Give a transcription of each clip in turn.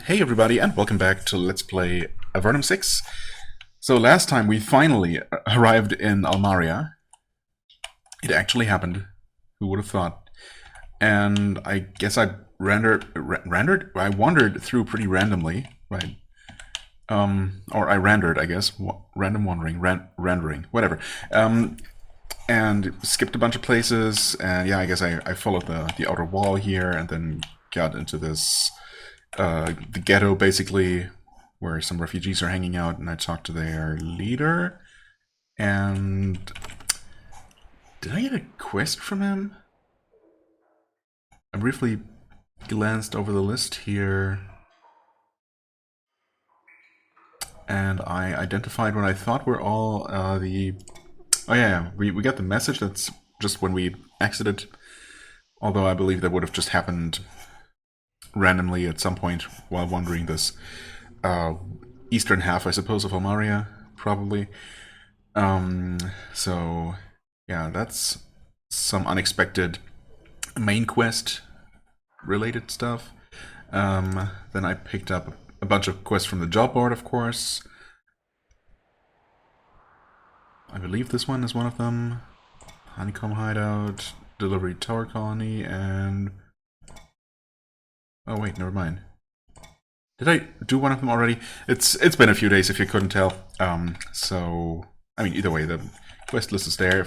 Hey everybody, and welcome back to Let's Play Avernum 6. So last time we finally arrived in Almaria. It actually happened. Who would have thought? And I guess I I wandered through pretty randomly, right? Or I rendered, I guess. Random wandering, rendering, whatever. And skipped a bunch of places, and yeah, I guess I followed the outer wall here, and then got into this the ghetto, basically, where some refugees are hanging out, and I talked to their leader. And did I get a quest from him? I briefly glanced over the list here, and I identified what I thought were all the... Oh yeah, we got the message. That's just when we exited, although I believe that would have just happened randomly at some point while wandering this eastern half, I suppose, of Almaria, probably. So, yeah, that's some unexpected main quest related stuff. Then I picked up a bunch of quests from the job board, of course. I believe this one is one of them. Honeycomb Hideout, Delivery Tower Colony, and... Oh wait, never mind. Did I do one of them already? It's been a few days, if you couldn't tell. So I mean, either way, the quest list is there.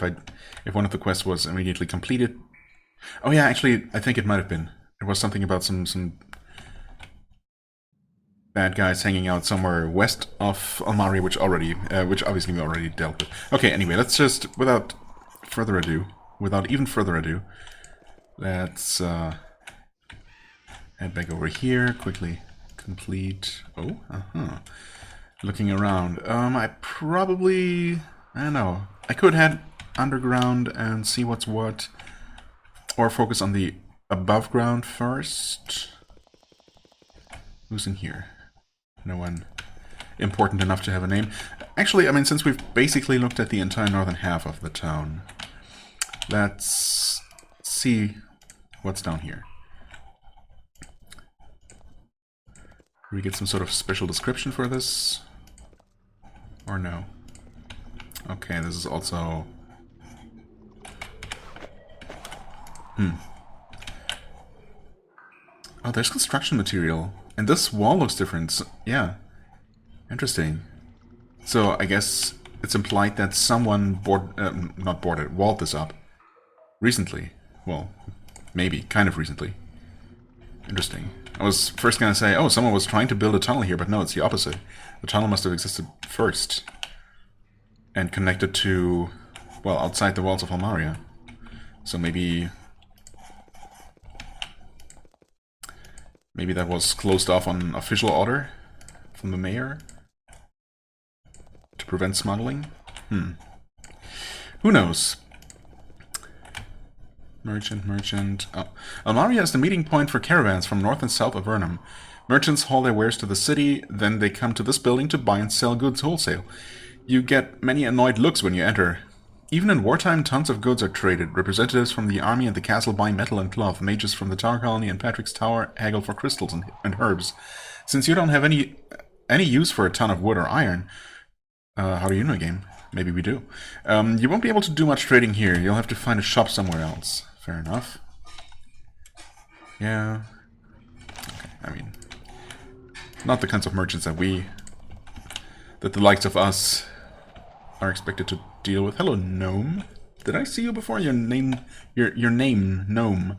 If one of the quests was immediately completed. Oh yeah, actually, I think it might have been. It was something about some bad guys hanging out somewhere west of Almari, which obviously we already dealt with. Okay, anyway, let's just without even further ado, let's head back over here quickly. Complete. Oh, looking around. I don't know. I could head underground and see what's what, or focus on the above ground first. Who's in here? No one important enough to have a name. Actually, I mean, since we've basically looked at the entire northern half of the town, let's see what's down here. Do we get some sort of special description for this? Or no? Okay, this is also... Oh, there's construction material. And this wall looks different. So, yeah. Interesting. So, I guess it's implied that someone walled this up. Recently. Well, maybe. Kind of recently. Interesting. I was first gonna say, oh, someone was trying to build a tunnel here, but no, it's the opposite. The tunnel must have existed first. And connected to, well, outside the walls of Almaria. So maybe that was closed off on official order from the mayor to prevent smuggling? Who knows? Merchant. Oh. Almaria is the meeting point for caravans from north and south of Avernum. Merchants haul their wares to the city, then they come to this building to buy and sell goods wholesale. You get many annoyed looks when you enter. Even in wartime, tons of goods are traded. Representatives from the army and the castle buy metal and cloth. Mages from the Tower Colony and Patrick's Tower haggle for crystals and herbs. Since you don't have any use for a ton of wood or iron, how do you know, game? Maybe we do. You won't be able to do much trading here. You'll have to find a shop somewhere else. Fair enough. Yeah. Okay, I mean, not the kinds of merchants that the likes of us are expected to deal with. Hello, gnome. Did I see you before? Your name, gnome,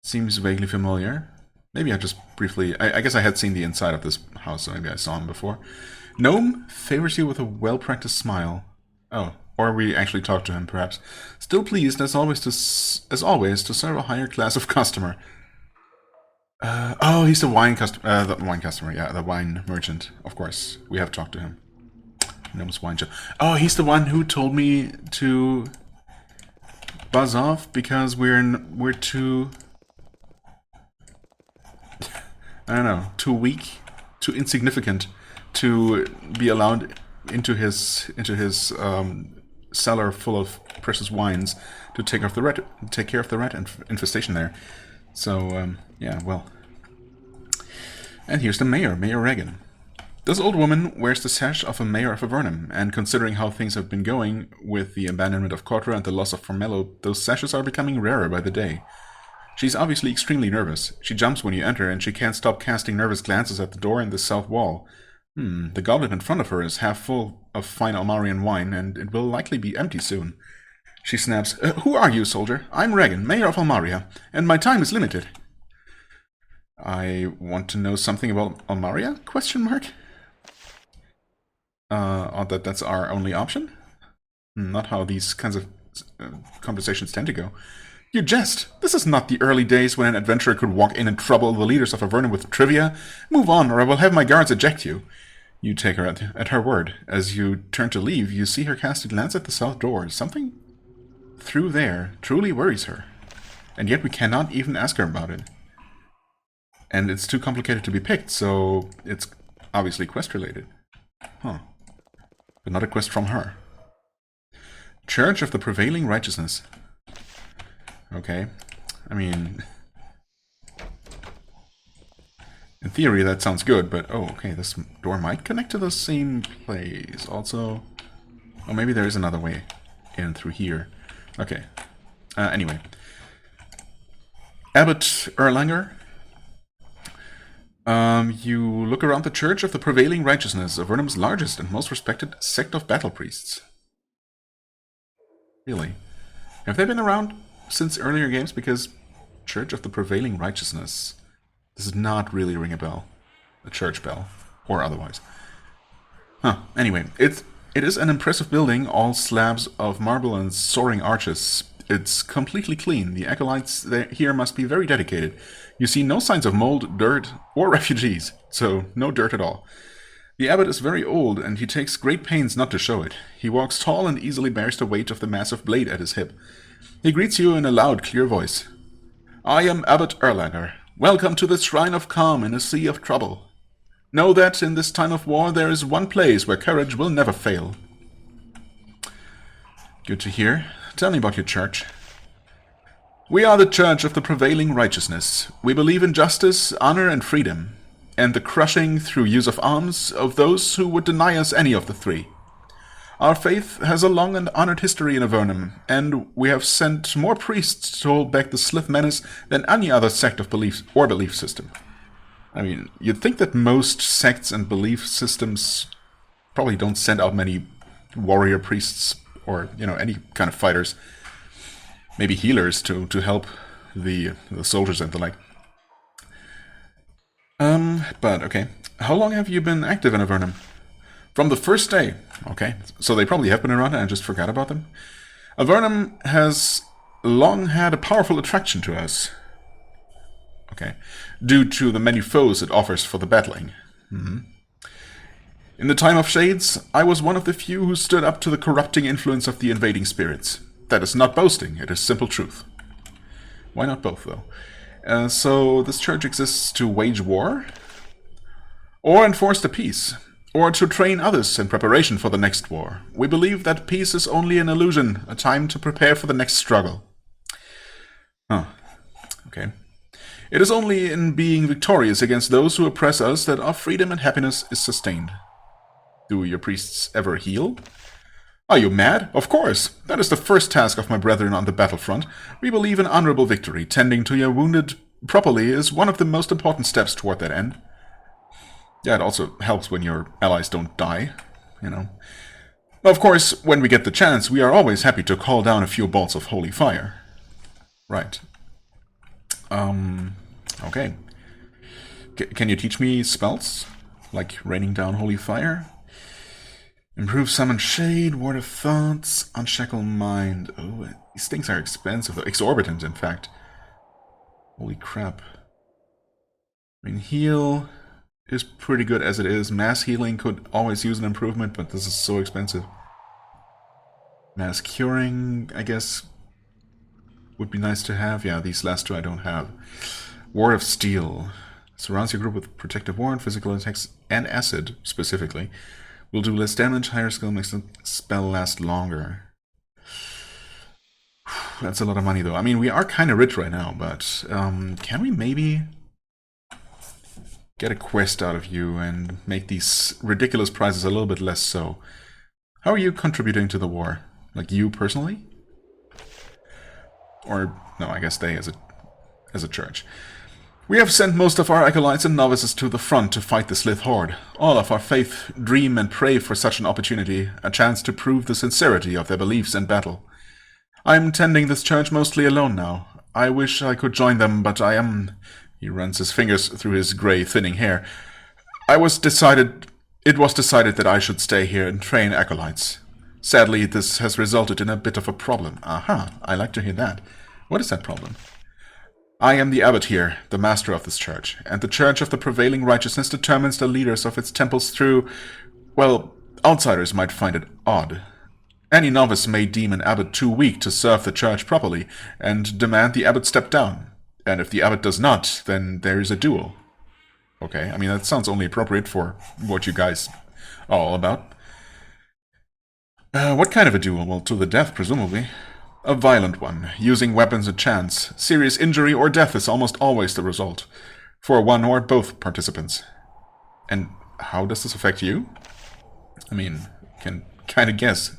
seems vaguely familiar. Maybe I just briefly... I guess I had seen the inside of this house, so maybe I saw him before. Gnome favors you with a well-practiced smile. Oh, or we actually talked to him, perhaps. Still pleased, as always, to serve a higher class of customer. Oh, he's the wine customer. Yeah, the wine merchant. Of course, we have talked to him. Gnome's wine shop. Oh, he's the one who told me to buzz off because we're too... I don't know, too weak, too insignificant to be allowed into his cellar full of precious wines to take care of the rat infestation there. So yeah, well, And here's the mayor, Mayor Regan. This old woman wears the sash of a mayor of Avernum, and considering how things have been going with the abandonment of Cortra and the loss of Formello, those sashes are becoming rarer by the day. She's obviously extremely nervous. She jumps when you enter, and she can't stop casting nervous glances at the door in the south wall. The goblet in front of her is half full of fine Almarian wine, and it will likely be empty soon. She snaps, "Who are you, soldier? I'm Regan, mayor of Almaria, and my time is limited." I want to know something about Almaria? Question mark? That's our only option? Not how these kinds of conversations tend to go. You jest! This is not the early days when an adventurer could walk in and trouble the leaders of Avernum with trivia. Move on, or I will have my guards eject you. You take her at her word. As you turn to leave, you see her cast a glance at the south door. Something through there truly worries her. And yet we cannot even ask her about it. And it's too complicated to be picked, so it's obviously quest-related. Huh. But not a quest from her. Church of the Prevailing Righteousness. Okay. I mean, in theory that sounds good, but oh, okay, this door might connect to the same place. Also, oh, maybe there is another way in through here. Okay. Anyway. Abbot Erlanger. You look around the Church of the Prevailing Righteousness, Avernum's largest and most respected sect of battle priests. Really? Have they been around since earlier games? Because Church of the Prevailing Righteousness does not really ring a bell. A church bell. Or otherwise. Huh. Anyway, it is an impressive building, all slabs of marble and soaring arches. It's completely clean. The acolytes here must be very dedicated. You see no signs of mold, dirt, or refugees, so no dirt at all. The abbot is very old, and he takes great pains not to show it. He walks tall and easily bears the weight of the massive blade at his hip. He greets you in a loud, clear voice. "I am Abbot Erlanger. Welcome to this shrine of calm in a sea of trouble. Know that in this time of war there is one place where courage will never fail." Good to hear. Tell me about your church. "We are the Church of the Prevailing Righteousness. We believe in justice, honor, and freedom, and the crushing, through use of arms, of those who would deny us any of the three. Our faith has a long and honored history in Avernum, and we have sent more priests to hold back the Slith menace than any other sect of belief or belief system." I mean, you'd think that most sects and belief systems probably don't send out many warrior priests or, any kind of fighters. Maybe healers to help the soldiers and the like. But okay. How long have you been active in Avernum? From the first day. Okay, so they probably have been around and I just forgot about them. Avernum has long had a powerful attraction to us. Okay, due to the many foes it offers for the battling. In the time of Shades, I was one of the few who stood up to the corrupting influence of the invading spirits. That is not boasting, it is simple truth. Why not both, though? So this church exists to wage war? Or enforce the peace? Or to train others in preparation for the next war? We believe that peace is only an illusion, a time to prepare for the next struggle. Huh. Okay. It is only in being victorious against those who oppress us that our freedom and happiness is sustained. Do your priests ever heal? Are you mad? Of course! That is the first task of my brethren on the battlefront. We believe in honorable victory. Tending to your wounded properly is one of the most important steps toward that end. Yeah, it also helps when your allies don't die, Of course, when we get the chance, we are always happy to call down a few bolts of holy fire. Right. Okay. Can you teach me spells? Like raining down holy fire? Improve summon shade, ward of thoughts, unshackle mind. Oh, these things are expensive, exorbitant, in fact. Holy crap. I mean, heal is pretty good as it is. Mass healing could always use an improvement, but this is so expensive. Mass curing, I guess, would be nice to have. Yeah, these last two I don't have. Ward of Steel. Surrounds your group with protective ward, physical attacks, and acid, specifically. Will do less damage, higher skill makes the spell last longer. That's a lot of money, though. I mean, we are kind of rich right now, but can we maybe get a quest out of you and make these ridiculous prizes a little bit less so. How are you contributing to the war? Like you personally? Or, no, I guess they as a church. We have sent most of our acolytes and novices to the front to fight the Slith Horde. All of our faith dream and pray for such an opportunity, a chance to prove the sincerity of their beliefs in battle. I am tending this church mostly alone now. I wish I could join them, but I am... He runs his fingers through his grey, thinning hair. It was decided that I should stay here and train acolytes. Sadly, this has resulted in a bit of a problem. Aha, I like to hear that. What is that problem? I am the abbot here, the master of this church, and the church of the prevailing righteousness determines the leaders of its temples through... Well, outsiders might find it odd. Any novice may deem an abbot too weak to serve the church properly, and demand the abbot step down. And if the abbot does not, then there is a duel. Okay, I mean, that sounds only appropriate for what you guys are all about. What kind of a duel? Well, to the death, presumably. A violent one, using weapons and chance. Serious injury or death is almost always the result, for one or both participants. And how does this affect you? I mean, can kind of guess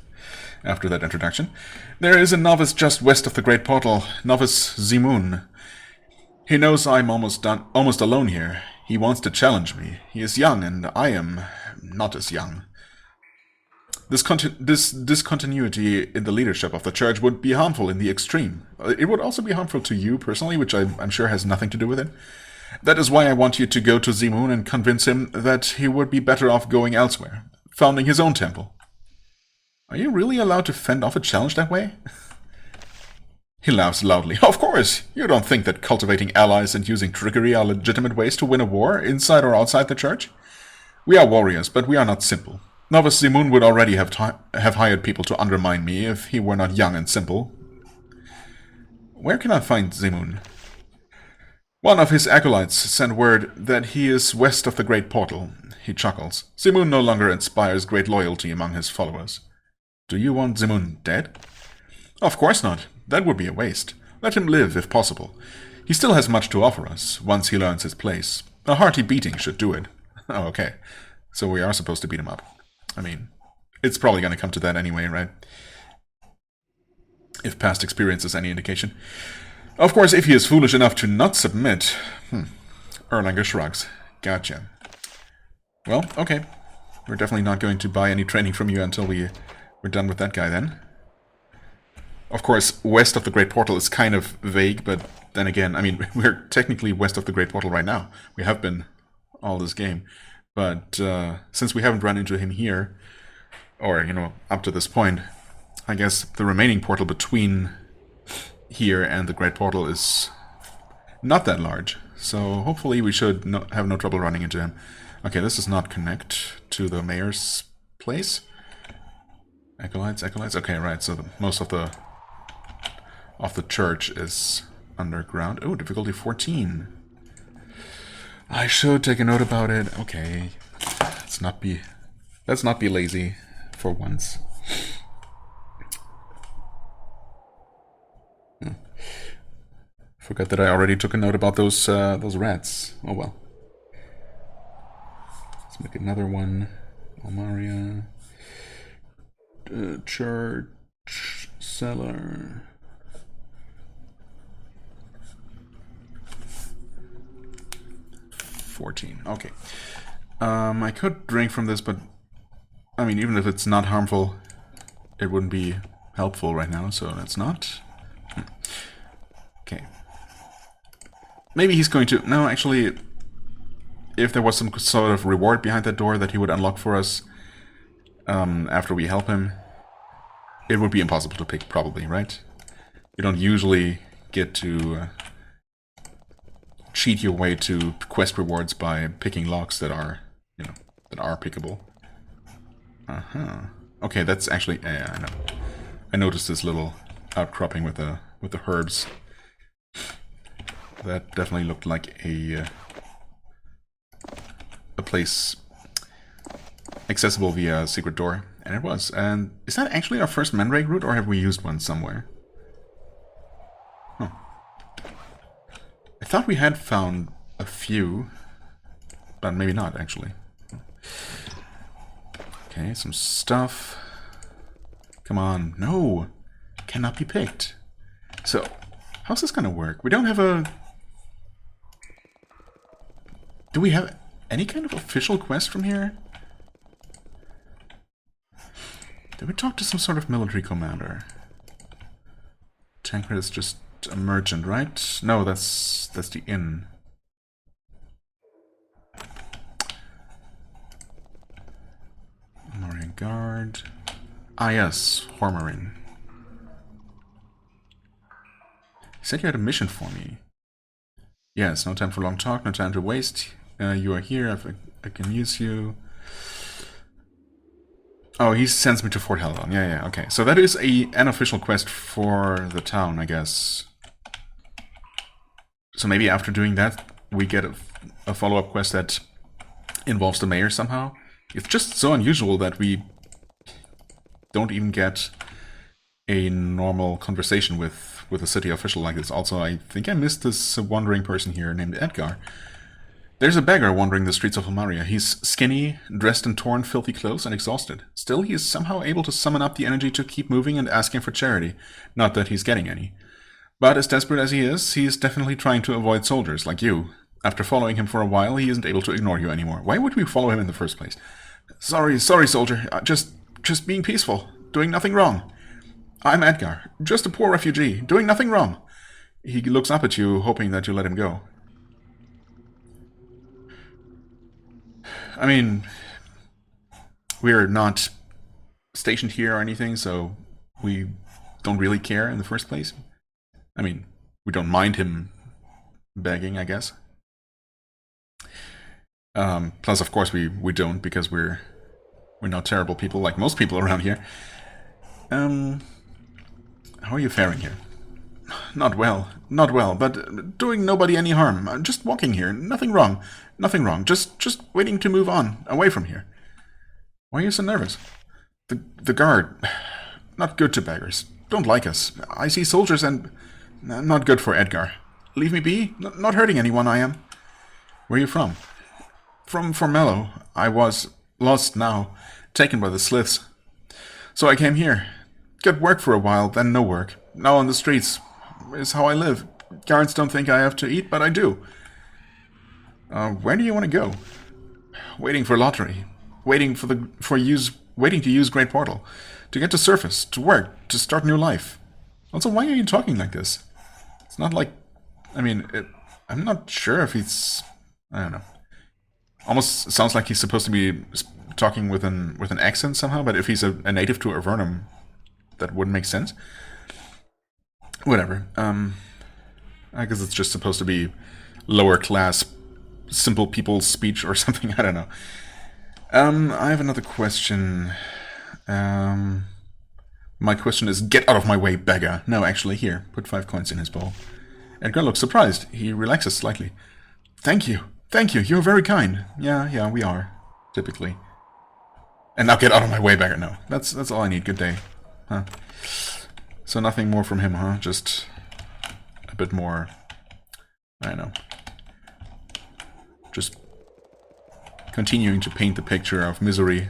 after that introduction. There is a novice just west of the Great Portal, Novice Zimun. He knows I'm almost alone here. He wants to challenge me. He is young, and I am not as young. This discontinuity in the leadership of the church would be harmful in the extreme. It would also be harmful to you personally, which I'm sure has nothing to do with it. That is why I want you to go to Zimun and convince him that he would be better off going elsewhere, founding his own temple. Are you really allowed to fend off a challenge that way? He laughs loudly. Of course! You don't think that cultivating allies and using trickery are legitimate ways to win a war, inside or outside the church? We are warriors, but we are not simple. Novice Zimun would already have hired people to undermine me if he were not young and simple. Where can I find Zimun? One of his acolytes sent word that he is west of the Great Portal. He chuckles. Zimun no longer inspires great loyalty among his followers. Do you want Zimun dead? Of course not. That would be a waste. Let him live, if possible. He still has much to offer us, once he learns his place. A hearty beating should do it. Oh, okay. So we are supposed to beat him up. I mean, it's probably going to come to that anyway, right? If past experience is any indication. Of course, if he is foolish enough to not submit... Erlanger shrugs. Gotcha. Well, okay. We're definitely not going to buy any training from you until we're done with that guy then. Of course, west of the Great Portal is kind of vague, but then again, I mean, we're technically west of the Great Portal right now. We have been all this game. But since we haven't run into him here, or, you know, up to this point, I guess the remaining portal between here and the Great Portal is not that large. So hopefully we should have no trouble running into him. Okay, this does not connect to the mayor's place. Acolytes. Okay, right, so most of the church is underground. Oh, difficulty 14. I should take a note about it. Okay. Let's not be lazy for once. Forgot that I already took a note about those rats. Oh well. Let's make another one. Almaria. Church. Cellar. 14. Okay. I could drink from this, but I mean, even if it's not harmful, it wouldn't be helpful right now, so that's not. Okay. Maybe he's going to... No, actually, if there was some sort of reward behind that door that he would unlock for us after we help him, it would be impossible to pick, probably, right? You don't usually get to cheat your way to quest rewards by picking locks that are, you know, that are pickable. Okay, that's actually... Yeah, I know. I noticed this little outcropping with the herbs. That definitely looked like a place accessible via a secret door, and it was. And is that actually our first Mandrake route, or have we used one somewhere? Huh. I thought we had found a few, but maybe not, actually. Okay, some stuff. Come on, no! Cannot be picked. So, how's this gonna work? We don't have a... Do we have any kind of official quest from here? Did we talk to some sort of military commander? Tancred is just a merchant, right? No, that's the inn. Marian Guard. Ah yes, Hormarin. He said you had a mission for me. Yes, no time for long talk, no time to waste. You are here, I can use you. Oh, he sends me to Fort Helon. Yeah, okay. So that is an official quest for the town, I guess. So maybe after doing that, we get a follow-up quest that involves the mayor somehow. It's just so unusual that we don't even get a normal conversation with a city official like this. Also, I think I missed this wandering person here named Edgar. There's a beggar wandering the streets of Almaria. He's skinny, dressed in torn, filthy clothes, and exhausted. Still, he is somehow able to summon up the energy to keep moving and asking for charity. Not that he's getting any. But as desperate as he is definitely trying to avoid soldiers, like you. After following him for a while, he isn't able to ignore you anymore. Why would we follow him in the first place? Sorry, soldier. Just being peaceful. Doing nothing wrong. I'm Edgar. Just a poor refugee. Doing nothing wrong. He looks up at you, hoping that you let him go. I mean, we're not stationed here or anything, so we don't really care in the first place. I mean, we don't mind him begging, I guess. Plus, of course, we don't, because we're not terrible people like most people around here. How are you faring here? Not well, but doing nobody any harm. I'm just walking here, nothing wrong. Just waiting to move on, away from here. Why are you so nervous? The guard, not good to beggars. Don't like us. I see soldiers and... Not good for Edgar. Leave me be? Not hurting anyone, I am. Where are you from? From Formello. I was lost now, taken by the sliths. So I came here. Get work for a while, then no work. Now on the streets. Is how I live. Guards don't think I have to eat, but I do. Where do you want to go? Waiting for lottery. Waiting to use Great Portal. To get to surface, to work, to start new life. Also, why are you talking like this? It's not like... I mean, I'm not sure if he's... I don't know. Almost sounds like he's supposed to be talking with an accent somehow, but if he's a native to Avernum, that wouldn't make sense. Whatever. I guess it's just supposed to be lower class, simple people's speech or something. I don't know. I have another question. My question is, get out of my way, beggar. No, actually, here. Put 5 coins in his bowl. Edgar looks surprised. He relaxes slightly. Thank you. You're very kind. Yeah, we are. Typically. And now get out of my way, beggar. No, that's all I need. Good day. Huh. So nothing more from him, huh? Just a bit more... I don't know. Just continuing to paint the picture of misery.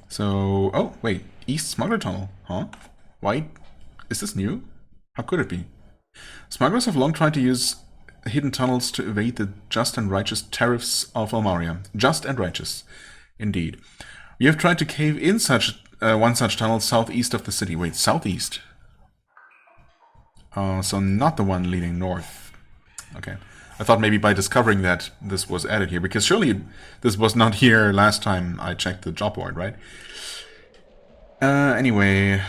So... Oh, wait. East Smuggler Tunnel. Huh? Why? Is this new? How could it be? Smugglers have long tried to use hidden tunnels to evade the just and righteous tariffs of Almaria. Just and righteous. Indeed. We have tried to cave in one such tunnel southeast of the city. Wait, southeast? So not the one leading north. Okay. I thought maybe by discovering that this was added here, because surely this was not here last time I checked the job board, right? Anyway,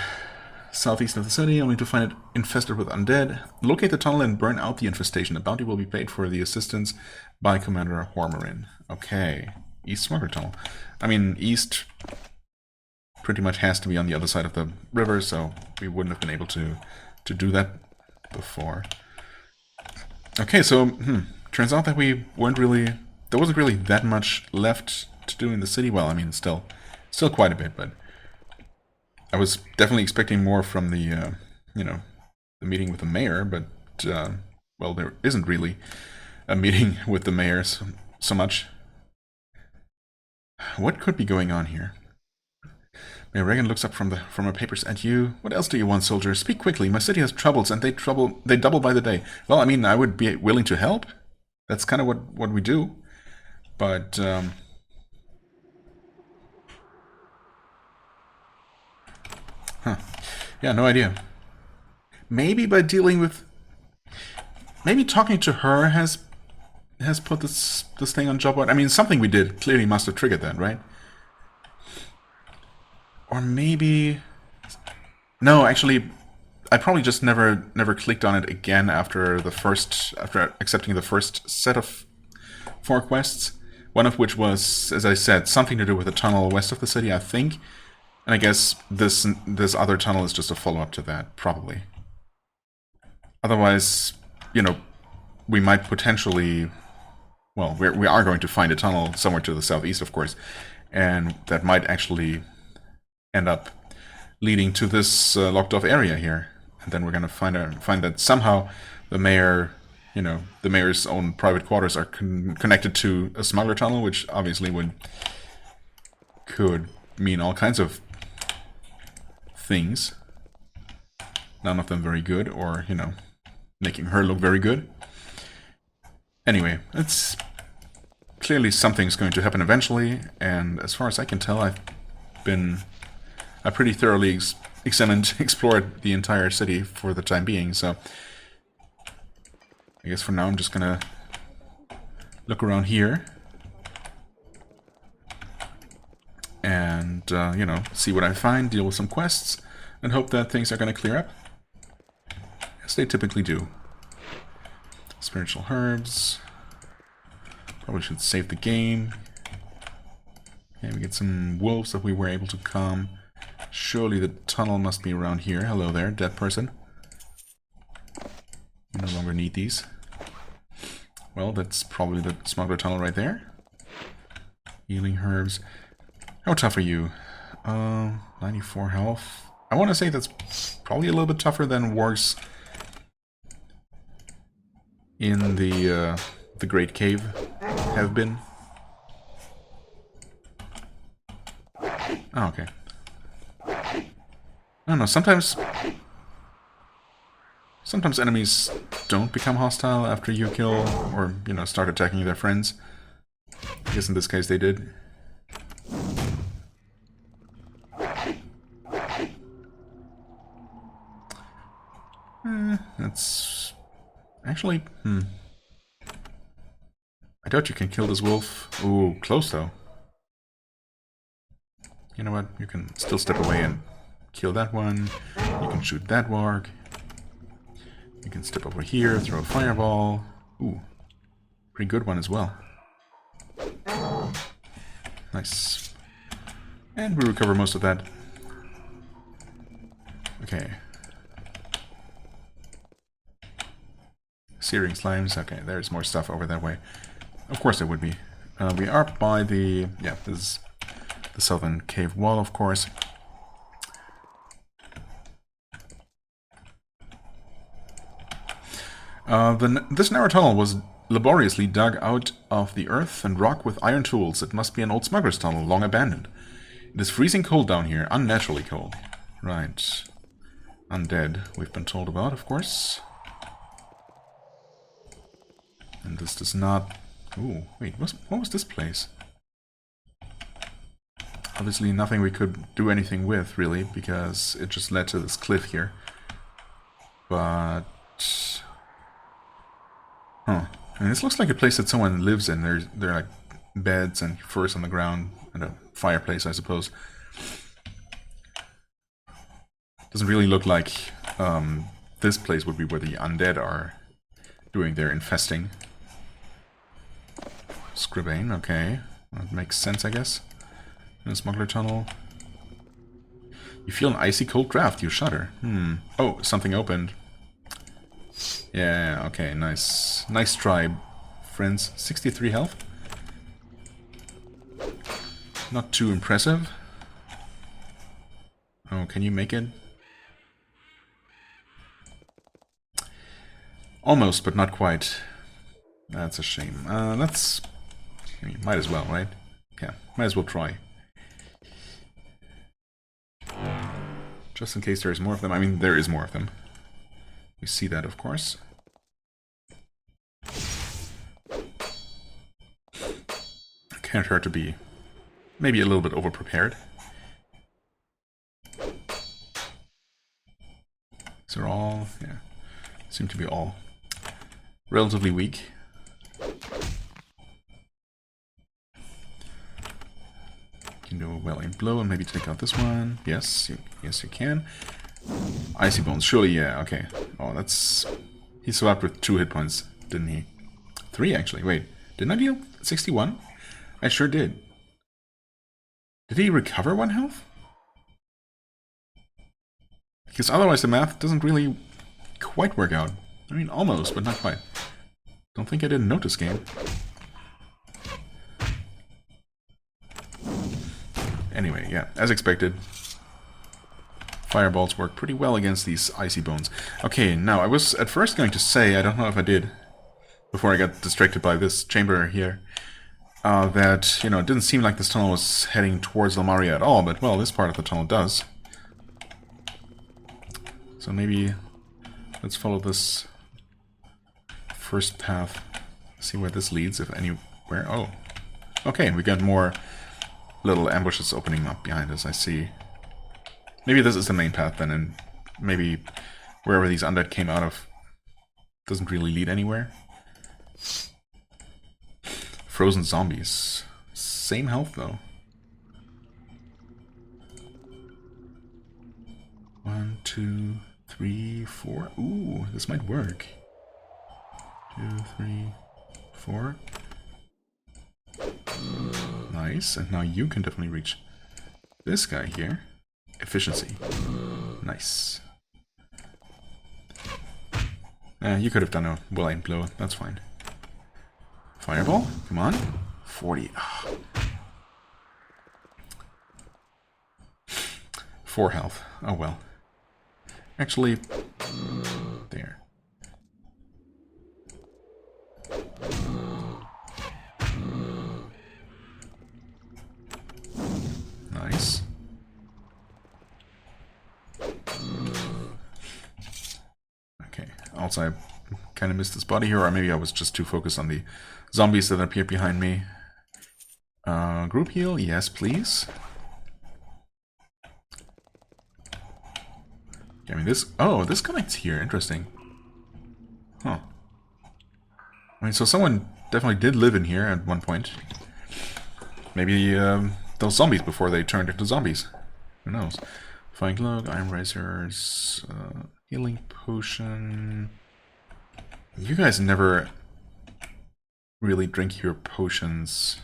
southeast of the city, only to find it infested with undead. Locate the tunnel and burn out the infestation. A bounty will be paid for the assistance by Commander Hormarin. Okay. East Smuggler Tunnel. I mean, east pretty much has to be on the other side of the river, so we wouldn't have been able to do that before. Okay, so, turns out that we weren't really... There wasn't really that much left to do in the city. Well, I mean, still quite a bit, but... I was definitely expecting more from the, the meeting with the mayor, but, well, there isn't really. a meeting with the mayor so much. What could be going on here? Mayor Reagan looks up from her papers at you. What else do you want, soldier? Speak quickly. My city has troubles, and they double by the day. Well, I mean, I would be willing to help. That's kind of what we do. But yeah, no idea. Maybe by dealing with, maybe talking to her has put this thing on job board. I mean, something we did clearly must have triggered that, right? Or maybe... No, actually, I probably just never clicked on it again after accepting the first set of 4 quests. One of which was, as I said, something to do with a tunnel west of the city, I think. And I guess this other tunnel is just a follow-up to that, probably. Otherwise, you know, we might potentially... Well, we are going to find a tunnel somewhere to the southeast, of course. And that might actually end up leading to this locked off area here, and then we're gonna find that somehow the mayor, you know, the mayor's own private quarters are connected to a smuggler tunnel, which obviously could mean all kinds of things. None of them very good, or, you know, making her look very good. Anyway, it's clearly something's going to happen eventually, and as far as I can tell, I pretty thoroughly explored the entire city for the time being, so I guess for now I'm just gonna look around here and, you know, see what I find, deal with some quests, and hope that things are gonna clear up, as they typically do. Spiritual herbs. Probably should save the game. Okay, we get some wolves that we were able to calm. Surely the tunnel must be around here. Hello there, dead person. We no longer need these. Well, that's probably the smuggler tunnel right there. Healing herbs. How tough are you? 94 health. I want to say that's probably a little bit tougher than wargs in the Great Cave have been. Oh, okay. I don't know, sometimes enemies don't become hostile after you kill or, you know, start attacking their friends. I guess in this case they did. That's... Actually, I doubt you can kill this wolf. Ooh, close though. You know what? You can still step away and kill that one. You can shoot that warg. You can step over here, throw a fireball. Ooh, pretty good one as well. Nice. And we recover most of that. Okay. Searing slimes. Okay, there's more stuff over that way. Of course there would be. We are by the... Yeah, this is the southern cave wall, of course. This narrow tunnel was laboriously dug out of the earth and rock with iron tools. It must be an old smuggler's tunnel, long abandoned. It is freezing cold down here, unnaturally cold. Right. Undead, we've been told about, of course. And this does not... Ooh, wait, what was this place? Obviously nothing we could do anything with, really, because it just led to this cliff here. But... Huh. I mean, this looks like a place that someone lives in. There are like beds and furs on the ground and a fireplace, I suppose. Doesn't really look like this place would be where the undead are doing their infesting. Scribane, okay. That makes sense, I guess. In a smuggler tunnel. You feel an icy cold draft, you shudder. Oh, something opened. Yeah, okay, nice. Nice try, friends. 63 health. Not too impressive. Oh, can you make it? Almost, but not quite. That's a shame. Let's... I mean, might as well, right? Yeah, might as well try. Just in case there's more of them. I mean, there is more of them. We see that, of course. Can't hurt to be maybe a little bit over-prepared. These are all... yeah, seem to be all relatively weak. You can do a well-aimed blow and maybe take out this one. Yes, yes you can. Icy bones, surely, yeah, okay. Oh, that's... he survived with 2 hit points, didn't he? 3, actually. Wait, didn't I deal 61? I sure did. Did he recover 1 health? Because otherwise the math doesn't really quite work out. I mean, almost, but not quite. Don't think I didn't notice, game. Anyway, yeah, as expected. Fireballs work pretty well against these icy bones. Okay, now I was at first going to say, I don't know if I did, before I got distracted by this chamber here, that, you know, it didn't seem like this tunnel was heading towards Almaria at all, but, well, this part of the tunnel does. So maybe let's follow this first path, see where this leads, if anywhere. Oh, okay, we got more little ambushes opening up behind us, I see. Maybe this is the main path then, and maybe wherever these undead came out of doesn't really lead anywhere. Frozen zombies. Same health though. 1, 2, 3, 4. Ooh, this might work. 2, 3, 4. Nice, and now you can definitely reach this guy here. Efficiency. Nice. You could have done a well-aimed blow, that's fine. Fireball, come on. 40. Oh. 4 health. Oh well. Actually, there. Nice. Okay, also I kind of missed this body here, or maybe I was just too focused on the zombies that appeared behind me. Group heal, yes please. I mean this, oh, this connects here, interesting. Huh. I mean, so someone definitely did live in here at one point. Maybe those zombies before they turned into zombies. Who knows? Fine Glove, Iron Razors, Healing Potion. You guys never really drink your potions.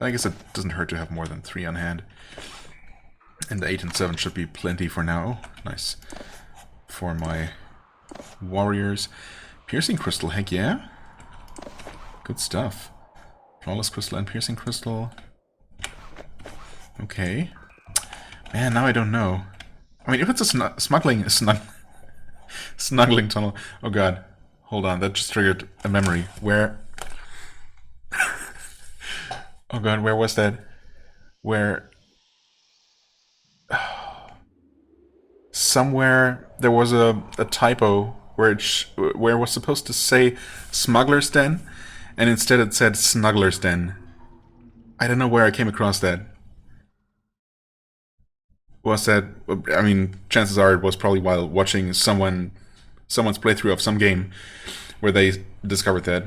I guess it doesn't hurt to have more than 3 on hand. And 8 and 7 should be plenty for now. Nice. For my warriors. Piercing Crystal, heck yeah. Good stuff. Flawless Crystal and Piercing Crystal. Okay. Man, now I don't know. I mean, if it's a snuggling tunnel... Oh god. Hold on, that just triggered a memory. Where... Oh god, where was that? Where... Somewhere there was a typo where where it was supposed to say Smuggler's Den, and instead it said Snuggler's Den. I don't know where I came across that. Was that... I mean, chances are it was probably while watching someone's playthrough of some game where they discovered that.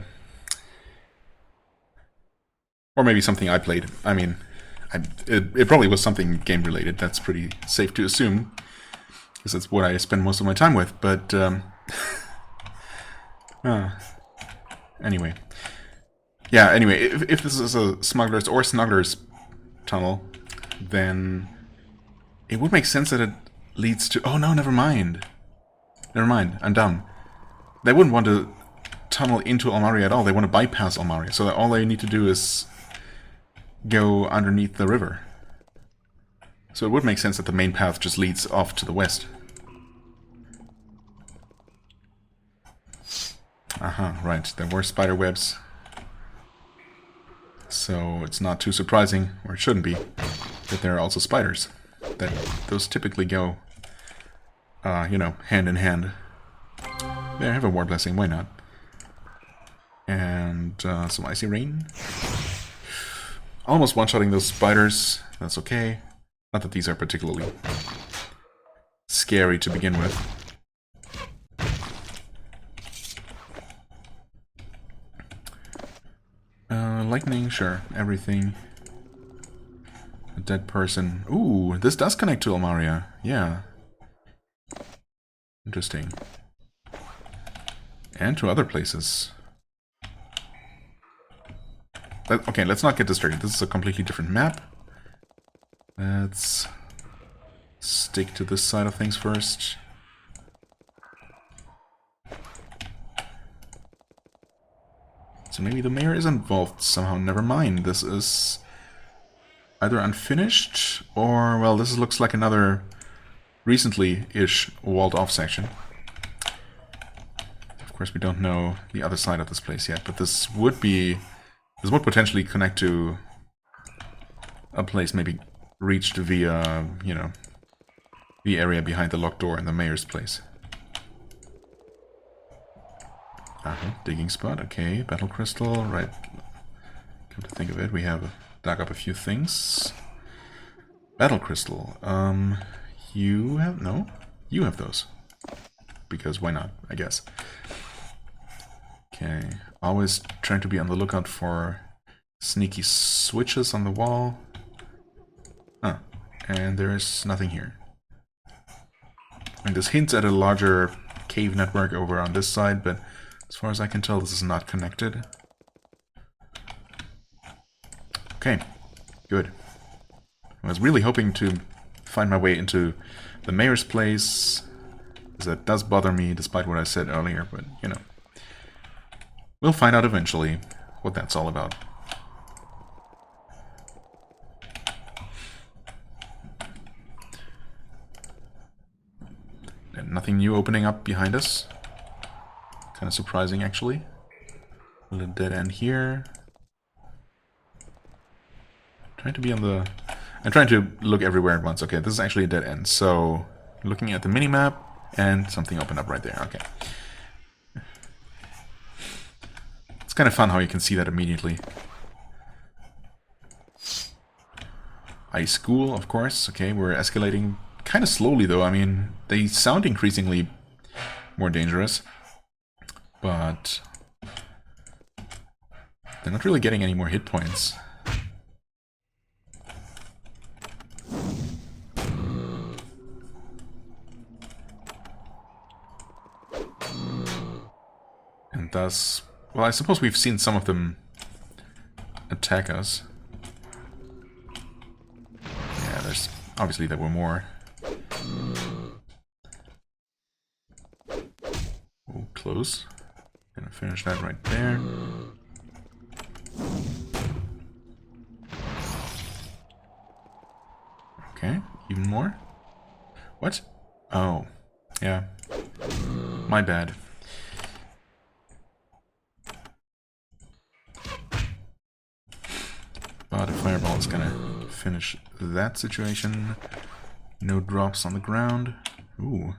Or maybe something I played. I mean, it probably was something game-related. That's pretty safe to assume, because that's what I spend most of my time with. But, anyway. Yeah, anyway, if this is a Smuggler's or Snuggler's tunnel, then it would make sense that it leads to... Oh, no, never mind. Never mind, I'm dumb. They wouldn't want to tunnel into Almaria at all. They want to bypass Almaria. So all they need to do is go underneath the river. So it would make sense that the main path just leads off to the west. Aha, right. There were spider webs. So it's not too surprising, or it shouldn't be, that there are also spiders. That those typically go, you know, hand in hand. There, I have a ward blessing, why not? And some icy rain. Almost one-shotting those spiders, that's okay. Not that these are particularly scary to begin with. Lightning, sure, everything. A dead person. Ooh, this does connect to Almaria, yeah. Interesting. And to other places. Okay, let's not get distracted. This is a completely different map. Let's stick to this side of things first. So maybe the mayor is involved somehow. Never mind. This is either unfinished or, well, this looks like another recently-ish walled-off section. Of course, we don't know the other side of this place yet, but this would potentially connect to a place maybe reached via, you know, the area behind the locked door in the mayor's place. Digging spot, okay, battle crystal, right. Come to think of it, we have dug up a few things. Battle crystal, you have, no? You have those. Because why not, I guess. Okay, always trying to be on the lookout for sneaky switches on the wall. Ah, and there is nothing here. And this hints at a larger cave network over on this side, but as far as I can tell, this is not connected. Okay, good. I was really hoping to find my way into the mayor's place, because that does bother me, despite what I said earlier, but, you know. We'll find out eventually what that's all about. And nothing new opening up behind us. Kind of surprising, actually. A little dead end here. Trying to be on the... I'm trying to look everywhere at once. Okay, this is actually a dead end. So, looking at the minimap, and something opened up right there. Okay. It's kind of fun how you can see that immediately. Ice School, of course. Okay, we're escalating kind of slowly, though. I mean, they sound increasingly more dangerous. But they're not really getting any more hit points. And thus, well, I suppose we've seen some of them attack us. Yeah, there's obviously there were more. Oh, close. Gonna finish that right there. Okay, even more. What? Oh, yeah. My bad. But a fireball is gonna finish that situation. No drops on the ground. Ooh.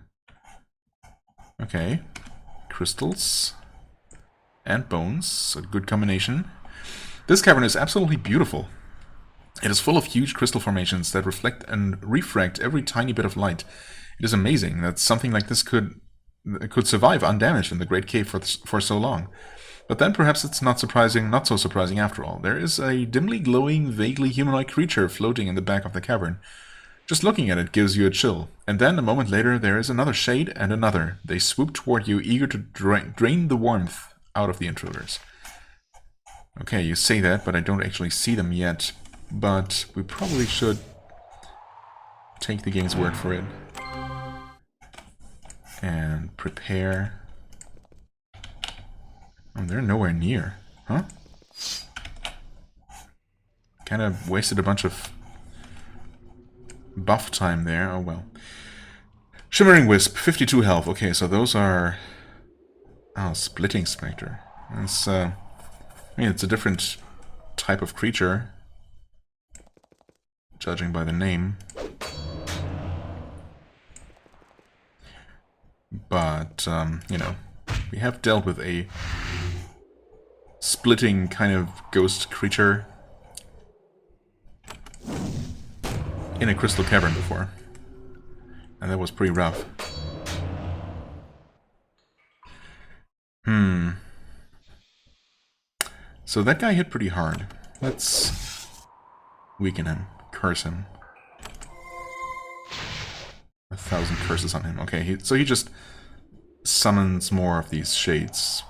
Okay. Crystals. And bones. A good combination. This cavern is absolutely beautiful. It is full of huge crystal formations that reflect and refract every tiny bit of light. It is amazing that something like this could survive undamaged in the Great Cave for so long. But then perhaps it's not so surprising after all. There is a dimly glowing, vaguely humanoid creature floating in the back of the cavern. Just looking at it gives you a chill. And then, a moment later, there is another shade and another. They swoop toward you, eager to drain the warmth out of the intruders. Okay, you say that, but I don't actually see them yet. But we probably should take the game's word for it. And prepare. Oh, they're nowhere near. Huh? Kind of wasted a bunch of buff time there. Oh well. Shimmering Wisp, 52 health. Okay, so those are Oh, Splitting Spectre. It's, I mean, it's a different type of creature, judging by the name. But, you know, we have dealt with a splitting kind of ghost creature in a crystal cavern before. And that was pretty rough. So that guy hit pretty hard. Let's weaken him. Curse him. 1,000 curses on him. Okay, so he just summons more of these shades.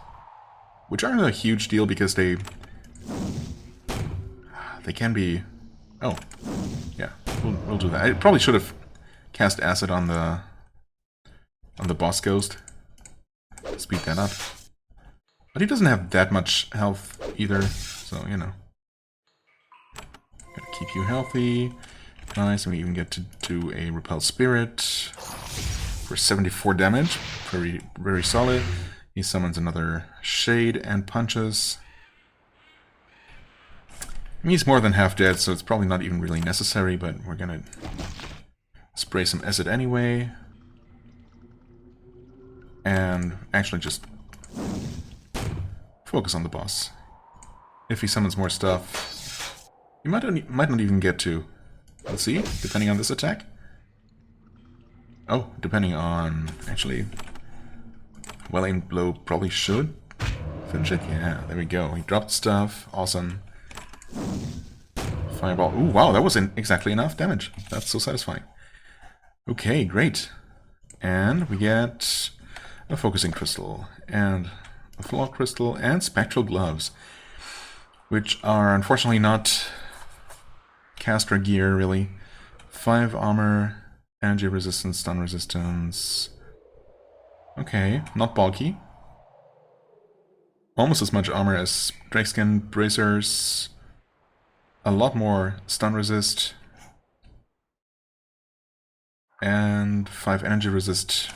Which aren't a huge deal because they can be... Oh, yeah, we'll do that. I probably should have cast acid on the boss ghost. Speed that up. But he doesn't have that much health either, so, you know. Gotta keep you healthy. Nice, and we even get to do a Repel Spirit for 74 damage. Very, very solid. He summons another Shade and punches. I mean, he's more than half dead, so it's probably not even really necessary, but we're gonna spray some acid anyway. And actually just focus on the boss. If he summons more stuff, he might not even get to. Let's see, depending on this attack. Oh, depending on... Actually, well-aimed blow probably should finish it. Yeah, there we go. He dropped stuff. Awesome. Fireball. Ooh, wow, that was exactly enough damage. That's so satisfying. Okay, great. And we get a focusing crystal, and a flaw crystal, and spectral gloves, which are unfortunately not caster gear, really. 5 armor, energy resistance, stun resistance. Okay, not bulky. Almost as much armor as Drakeskin bracers. A lot more stun resist. And 5 energy resist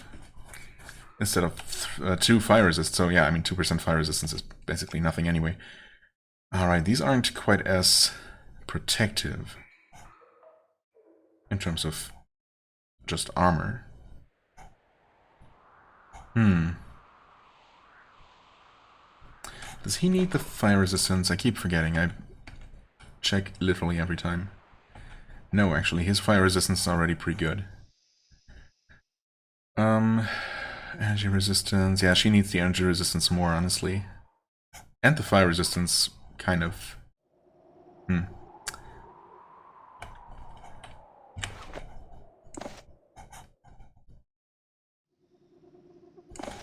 instead of 2 fire resist. So yeah, I mean 2% fire resistance is basically nothing anyway. Alright, these aren't quite as protective in terms of just armor. Does he need the fire resistance? I keep forgetting. I check literally every time. No, actually, his fire resistance is already pretty good. Energy resistance. Yeah, she needs the energy resistance more, honestly. And the fire resistance, kind of. I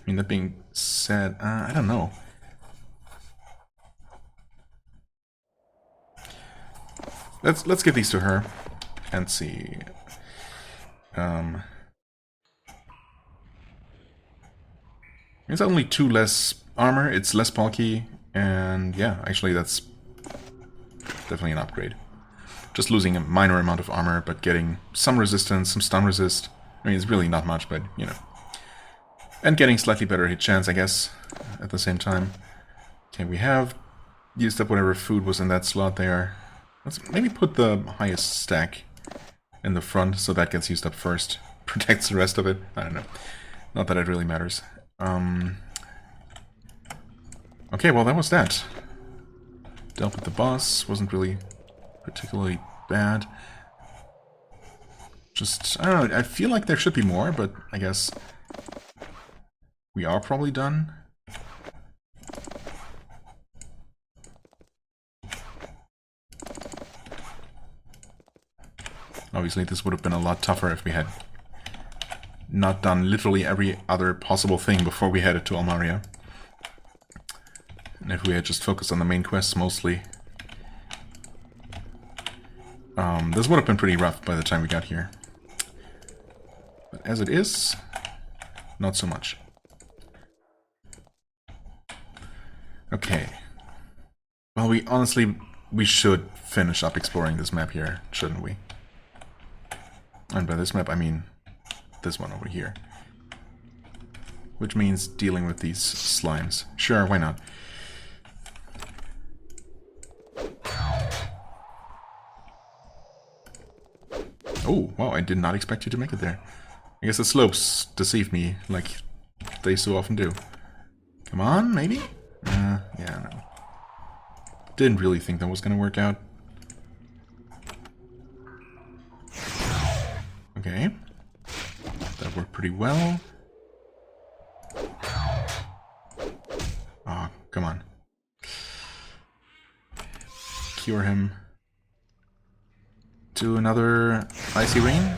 mean, that being said, I don't know. Let's give these to her and see. It's only 2 less armor. It's less bulky, and yeah, actually that's definitely an upgrade. Just losing a minor amount of armor, but getting some resistance, some stun resist. I mean, it's really not much, but you know. And getting slightly better hit chance, I guess, at the same time. Okay, we have used up whatever food was in that slot there. Let's maybe put the highest stack in the front, so that gets used up first. Protects the rest of it. I don't know. Not that it really matters. Okay, well that was that. Dealt with the boss. Wasn't really particularly bad. Just, I don't know, I feel like there should be more, but I guess we are probably done. Obviously, this would have been a lot tougher if we had not done literally every other possible thing before we headed to Almaria. And if we had just focused on the main quests mostly. This would have been pretty rough by the time we got here. But as it is, not so much. Okay. Well, we should finish up exploring this map here, shouldn't we? And by this map, I mean this one over here. which means dealing with these slimes. Sure, why not? Oh, wow, I did not expect you to make it there. I guess the slopes deceived me, like they so often do. Come on, maybe? Yeah, no. Didn't really think that was gonna work out. Okay. That worked pretty well. Oh, come on. Cure him. To another icy rain?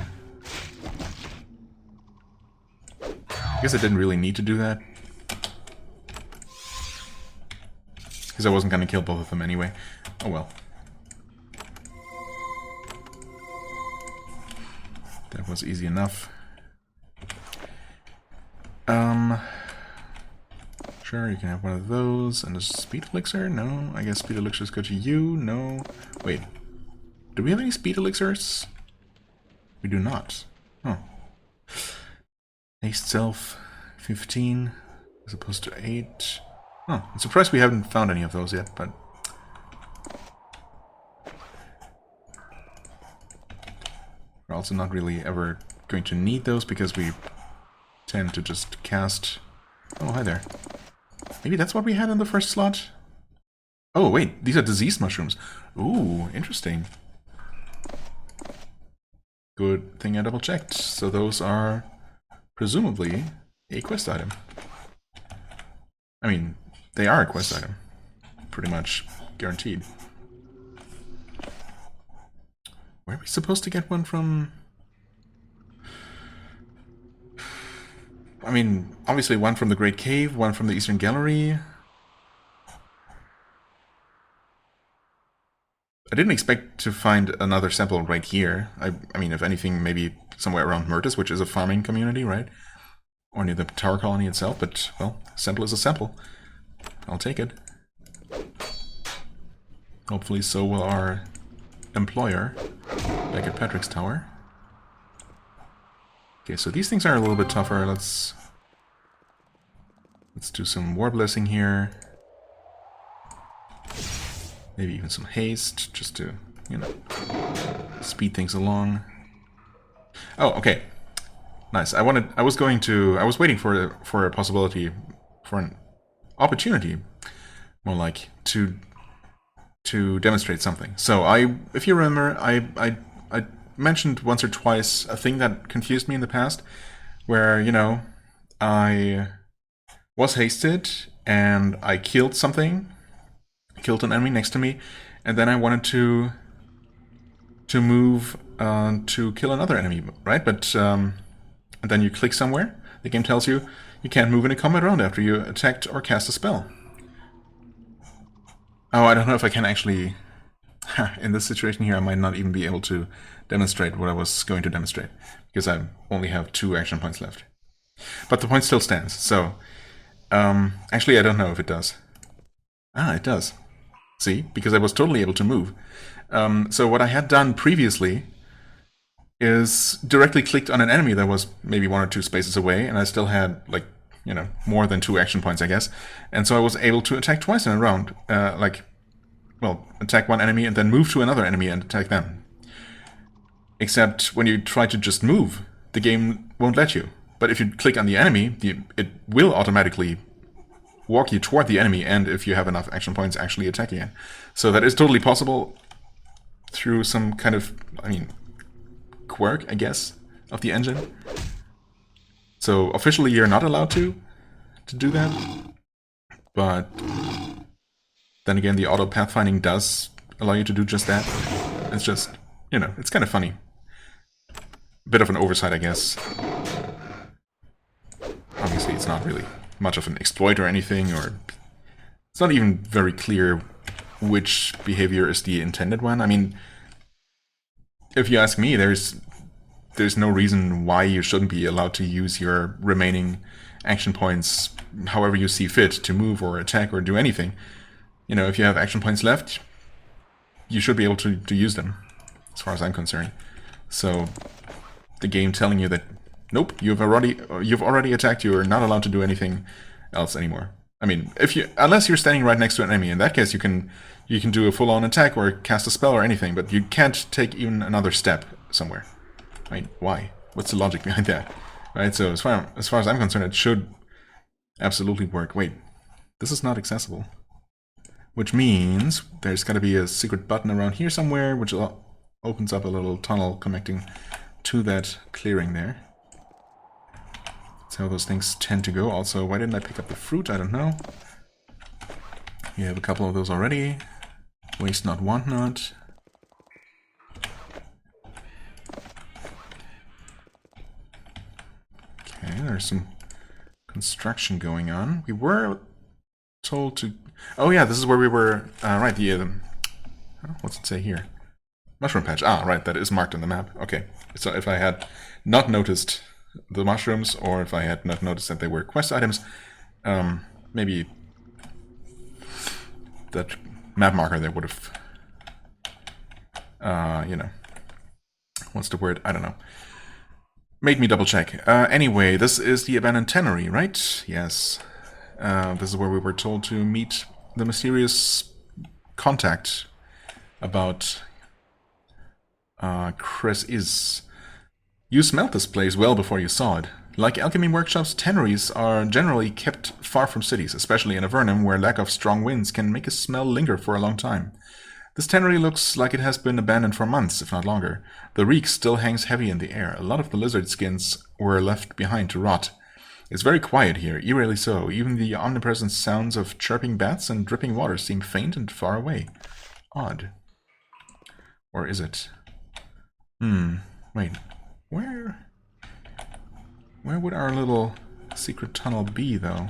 I guess I didn't really need to do that. Because I wasn't going to kill both of them anyway. Oh well. That was easy enough. Sure, you can have one of those. And a speed elixir? No. I guess speed elixirs go to you. No. Wait. Do we have any speed elixirs? We do not. Oh. Haste self 15 as opposed to 8. Oh, I'm surprised we haven't found any of those yet, but we're also not really ever going to need those because we tend to just cast... Oh, hi there. Maybe that's what we had in the first slot? Oh, wait, these are disease mushrooms. Ooh, interesting. Good thing I double checked. So those are presumably a quest item. I mean, they are a quest item. Pretty much guaranteed. Where are we supposed to get one from? I mean, obviously one from the Great Cave, one from the Eastern Gallery. I didn't expect to find another sample right here. I mean, if anything, maybe somewhere around Myrtis, which is a farming community, right? Or near the tower colony itself, but, well, sample is a sample. I'll take it. Hopefully so will our employer back at Patrick's Tower. Okay, so these things are a little bit tougher. Let's do some War Blessing here. Maybe even some haste, just to, you know, speed things along. Oh, okay. Nice. I was waiting for a possibility, for an opportunity, more like, to demonstrate something. So if you remember, I mentioned once or twice a thing that confused me in the past, where, you know, I was hasted and I killed something. Killed an enemy next to me, and then I wanted to move to kill another enemy, right? But and then you click somewhere, the game tells you you can't move in a combat round after you attacked or cast a spell. Oh, I don't know if I can actually... In this situation here, I might not even be able to demonstrate what I was going to demonstrate, because I only have 2 action points left. But the point still stands, so... actually, I don't know if it does. Ah, it does. See? Because I was totally able to move. So what I had done previously is directly clicked on an enemy that was maybe 1 or 2 spaces away, and I still had, like, you know, more than 2 action points, I guess. And so I was able to attack twice in a round. Attack one enemy and then move to another enemy and attack them. Except when you try to just move, the game won't let you. But if you click on the enemy, it will automatically walk you toward the enemy, and if you have enough action points, actually attack again. So that is totally possible through some kind of, I mean, quirk, I guess, of the engine. So officially you're not allowed to do that, but then again the auto pathfinding does allow you to do just that. It's just, you know, it's kind of funny. Bit of an oversight, I guess. Obviously it's not really much of an exploit or anything, or it's not even very clear which behavior is the intended one. I mean, if you ask me, there's no reason why you shouldn't be allowed to use your remaining action points however you see fit to move or attack or do anything. You know, if you have action points left, you should be able to use them, as far as I'm concerned. So the game telling you that Nope, you've already attacked. You're not allowed to do anything else anymore. I mean, unless you're standing right next to an enemy, in that case you can do a full-on attack or cast a spell or anything, but you can't take even another step somewhere. Right? Why? What's the logic behind that? Right? So as far as I'm concerned, it should absolutely work. Wait, this is not accessible, which means there's got to be a secret button around here somewhere, which opens up a little tunnel connecting to that clearing there. That's how those things tend to go. Also, why didn't I pick up the fruit? I don't know. You have a couple of those already. Waste not, want not. Okay, there's some construction going on. We were told to... Oh yeah, this is where we were... right, what's it say here? Mushroom patch. Ah, right, that is marked on the map. Okay, so if I had not noticed the mushrooms, or if I had not noticed that they were quest items, maybe that map marker there would have, you know, what's the word? I don't know. Made me double check. Anyway, this is the abandoned tannery, right? Yes. This is where we were told to meet the mysterious contact about Chris is. You smelled this place well before you saw it. Like alchemy workshops, tanneries are generally kept far from cities, especially in Avernum, where lack of strong winds can make a smell linger for a long time. This tannery looks like it has been abandoned for months, if not longer. The reek still hangs heavy in the air. A lot of the lizard skins were left behind to rot. It's very quiet here, eerily so. Even the omnipresent sounds of chirping bats and dripping water seem faint and far away. Odd. Or is it? Wait. Where would our little secret tunnel be, though?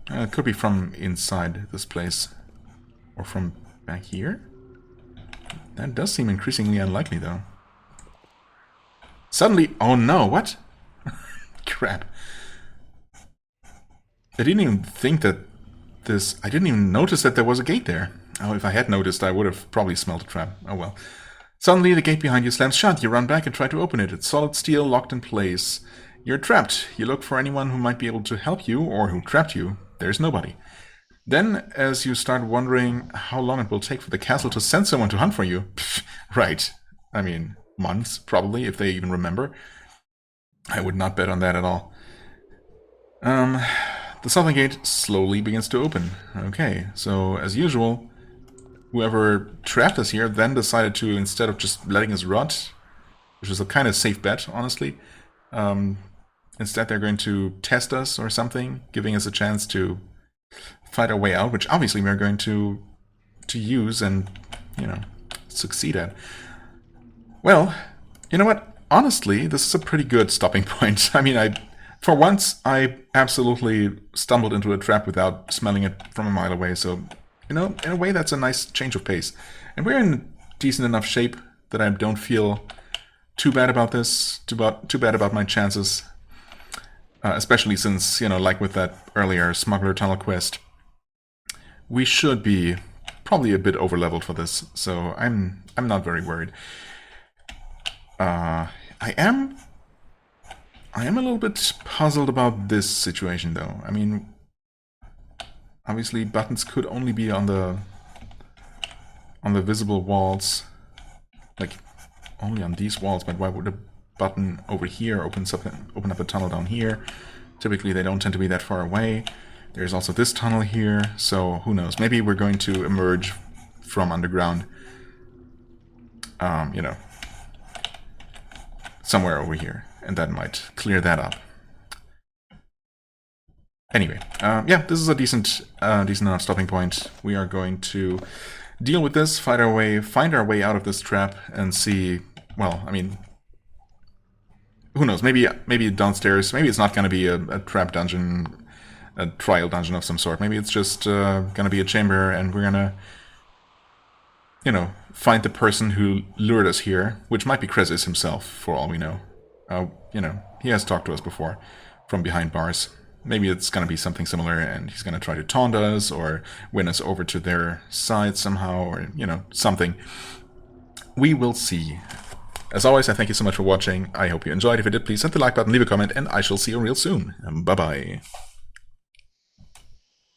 It could be from inside this place. Or from back here? That does seem increasingly unlikely, though. Suddenly... Oh no, what? Crap. I didn't even think that this... I didn't even notice that there was a gate there. Oh, if I had noticed, I would have probably smelled a trap. Oh well. Suddenly, the gate behind you slams shut. You run back and try to open it. It's solid steel, locked in place. You're trapped. You look for anyone who might be able to help you, or who trapped you. There's nobody. Then, as you start wondering how long it will take for the castle to send someone to hunt for you... right. I mean, months, probably, if they even remember. I would not bet on that at all. The southern gate slowly begins to open. Okay, so, as usual... Whoever trapped us here then decided to, instead of just letting us rot, which is a kind of safe bet, honestly, instead they're going to test us or something, giving us a chance to fight our way out, which obviously we're going to use and, you know, succeed at. Well, you know what? Honestly, this is a pretty good stopping point. I mean, for once, I absolutely stumbled into a trap without smelling it from a mile away, so... You know, in a way, that's a nice change of pace. And we're in decent enough shape that I don't feel too bad about this, too bad about my chances. Especially since, you know, like with that earlier Smuggler Tunnel quest, we should be probably a bit overleveled for this, so I'm not very worried. I am a little bit puzzled about this situation, though. I mean... Obviously, buttons could only be on the visible walls, like only on these walls. But why would a button over here open up a tunnel down here? Typically, they don't tend to be that far away. There's also this tunnel here, so who knows? Maybe we're going to emerge from underground. You know, somewhere over here, and that might clear that up. Anyway, yeah, this is a decent enough stopping point. We are going to deal with this, find our way out of this trap, and see. Well, I mean, who knows? Maybe downstairs. Maybe it's not going to be a trap dungeon, a trial dungeon of some sort. Maybe it's just going to be a chamber, and we're gonna, you know, find the person who lured us here, which might be Chrysis himself, for all we know. You know, he has talked to us before from behind bars. Maybe it's going to be something similar, and he's going to try to taunt us, or win us over to their side somehow, or, you know, something. We will see. As always, I thank you so much for watching. I hope you enjoyed. If you did, please hit the like button, leave a comment, and I shall see you real soon. Bye-bye.